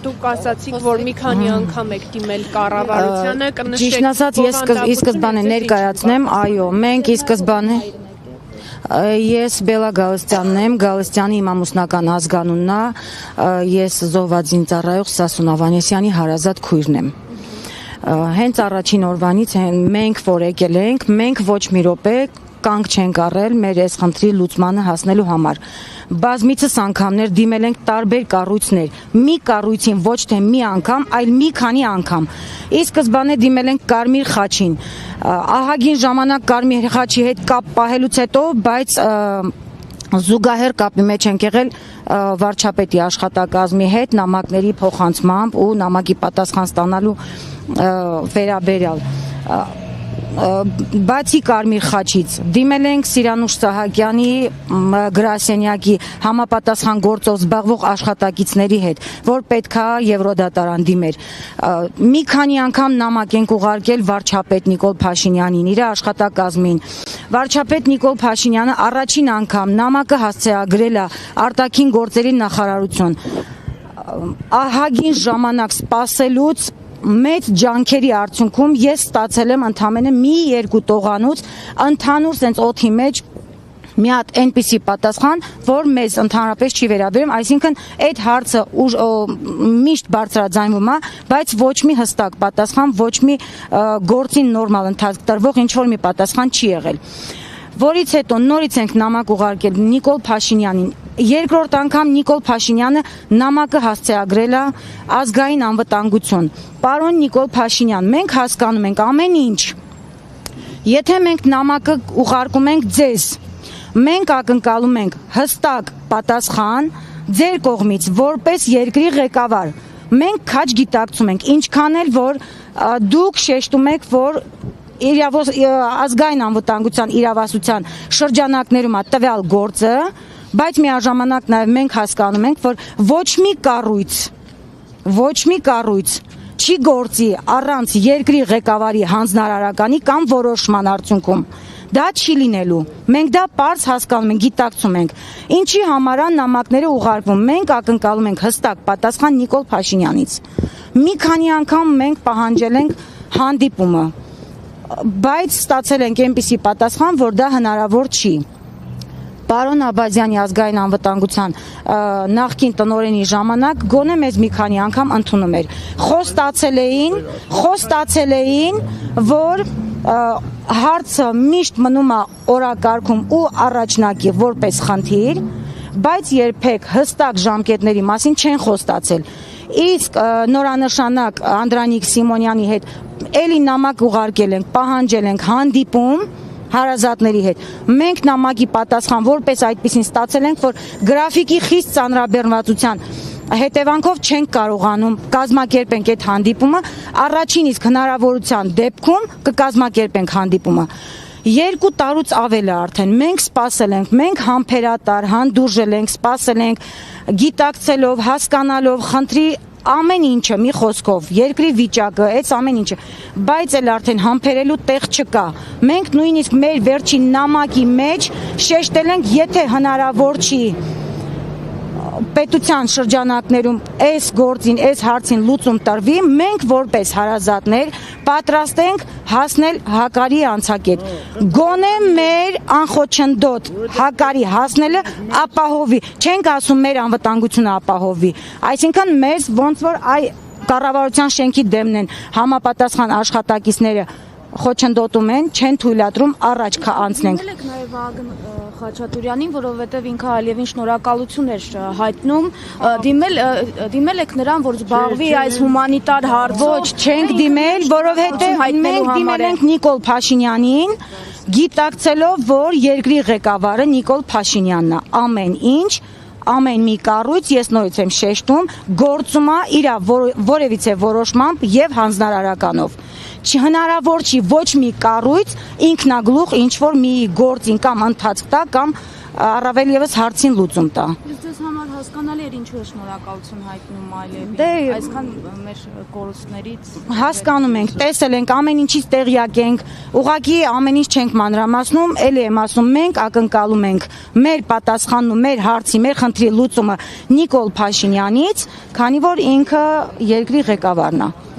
դուք ասացիք, որ մի քանի անգամ եք դիմել կառավարությանը, կնշեք։ Ճիշտ ասած, ես ի սկզբանե ներկայացնեմ, այո, մենք ի սկզբանե Ես Բելա Գալստյանն եմ, Գալստյանի իմ ամուսնական ազգանունն է, ես զոհվածին ծառայող Սասուն Ավանեսյանի հարազատ քույրն եմ։ Հենց առաջին օրվանից մենք որ եկել ենք, մենք ոչ մի րոպե կանգ չենք առել մեր այս խնդրի լուծմանը հասնելու համար։ Բազմիցս անգամներ դիմել ենք տարբեր կառույցներ, մի կառույցին ոչ թե մի անգամ, այլ մի քանի անգամ։ Ի սկզբանե դիմել ենք Կարմիր խաչին, ահագին ժամանակ Կարմիր խաչի հետ կապ պահելուց հետո, բայց զուգահեռ կապի մեջ ենք եղել վարչապետի աշխատակազմի հետ նամակների փոխանցմամբ ու նամակի պատասխան ստանալու վերաբերյալ։ Բացի Կարմիր խաչից դիմել ենք Սիրանուշ Սահակյանի գրասենյակի համապատասխան գործով զբաղվող աշխատակիցների հետ, որ պետքա Եվրոդատարան դիմեր։ Մի քանի անգամ նամակ ենք ուղարկել վարչապետ Նիկոլ Փաշինյանին, իր աշխատակազմին։ Վարչապետ Նիկոլ Փաշինյանը առաջին անգամ նամակը հասցեագրել է արտաքին գործերի նախարարություն։ Ահագին ժամանակ սպասելուց մեծ ջանքերի արդյունքում ես ստացել եմ ընդամենը մի երկու տողանոց ընդհանուր սենց օդի մեջ մի հատ այնպիսի պատասխան, որ մեզ ընդհանրապես չի վերաբերում, այսինքն այդ հարցը միշտ բարձրաձայնվում է, բայց ոչ մի հստակ պատասխան, ոչ մի գործին նորմալ ընթացք տրվող ինչ-որ մի պատասխան չի եղել։ Որից հետո նորից ենք նամակ ուղարկել Նիկոլ Փաշինյանին։ Երկրորդ անգամ Նիկոլ Փաշինյանը նամակը հասցեագրել է ազգային անվտանգություն։ Պարոն Նիկոլ Փաշինյան, մենք հասկանում ենք ամեն ինչ։ Եթե մենք նամակը ուղարկում ենք ձեզ, մենք ակնկալում ենք հստակ պատասխան ձեր կողմից որպես երկրի ղեկավար։ Մենք քաջ գիտակցում ենք, ինչքան էլ որ դուք շեշտում եք, որ ազգային անվտանգության իրավասության շրջանակներում է տվյալ գործը, բայց միաժամանակ նաև մենք հասկանում ենք, որ ոչ մի կառույց չի գործի առանց երկրի ղեկավարի հանձնարարականի կամ որոշման արդյունքում։ Դա չի լինելու։ Մենք դա պարզ հասկանում ենք, գիտակցում ենք։ Ինչի համար է նամակները ուղարկվում։ Մենք ակնկալում ենք հստակ պատասխան Նիկոլ Փաշինյանից։ Մի քանի անգամ մենք պահանջել ենք հանդիպումը, բայց ստացել ենք այնպիսի պատասխան, որ դա հնարավոր չի։ Պարոն Աբազյանի ազգային անվտանգության նախկին տնօրենի ժամանակ գոնե մեզ մի քանի անգամ ընդունում էր։ Խոստացել էին, որ հարցը միշտ մնում է օրակարգում ու առաջնակի որպես խնդիր, բայց երբեք հստակ ժամկետների մասին չեն խոստացել։ Իսկ նորանշանակ Անդրանիկ Սիմոնյանի հետ էլի նամակ ուղարկել ենք, պահանջել ենք հանդիպում հարազատների հետ։ Մենք նամակի պատասխան որպես այդպեսին ստացել ենք, որ գրաֆիկի խիստ ծանրաբեռնվածության հետևանքով չենք կարողանում կազմակերպենք այդ հանդիպումը, առաջին իսկ հնարավորության դեպքում կկազմակերպենք հանդիպումը։ 2 տարուց ավել է արդեն, մենք սպասել ենք, մենք համբերատար, հանդուրժել ենք, սպասել ենք, գիտակցելով, հասկանալով, խնդրի ամեն ինչը, մի խոսքով, երկրի վիճակը, այս ամեն ինչը, բայց էլ արդեն համբերելու տեղ չկա։ Մենք նույնիսկ մեր վերջին նամակի մեջ շեշտել ենք, եթե հնարավոր չի պետության շրջանակներում այս գործին, այս հարցին լուծում տրվի, մենք որպես հարազատներ պատրաստ ենք հասնել հակարի անցակետ։ Գոնե մեր անխոչնդոտ հակարի հասնելը ապահովի, չենք ասում մեր անվտանգությունը ապահովի, այսինքն մեզ ոնց որ կառավարության շենքի դեմն են համապատասխան աշխատակիցները խոչընդոտում են, չեն թույլատրում առաջ անցնենք։ Դիմել եք նաև Վահագն Խաչատուրյանին, որովհետև ինքը Ալիևին շնորհակալություն էր հայտնում, դիմել եք նրան, որ զբաղվի այս հումանիտար հարցով։ Ոչ, չենք դիմել, որովհետև մենք դիմել ենք Նիկոլ Փաշինյանին, գիտակցելով, որ երկրի ղեկավարը Նիկոլ Փաշինյանն է, ամեն ինչ, ամեն մի կառույց, ես նորից եմ շեշտում, գործում է իր որևիցե որոշմամբ եւ հանձնարարականով։ Հնարավոր չի ոչ մի կառույց ինքնագլուխ ինչ-որ մի գործին կամ ընթացք տա կամ առավել եւս հարցին լուծում տա։ Իսկ ձեզ համար հասկանալի էր ինչու է շնորհակալություն հայտնում Ալիևին։ Դե Այսքան մեր կորուստներից հասկանում ենք, տեսել ենք, ամեն ինչից տեղյակ ենք, ուղղակի ամեն ինչ չենք մանրամասնում, ելի եմ ասում, մենք ակնկալում ենք մեր պատասխանն ու մեր հարցի, մեր խնդրի լուծումը Նիկոլ Փաշինյանից, քանի որ ինքը երկրի ղեկավարն է։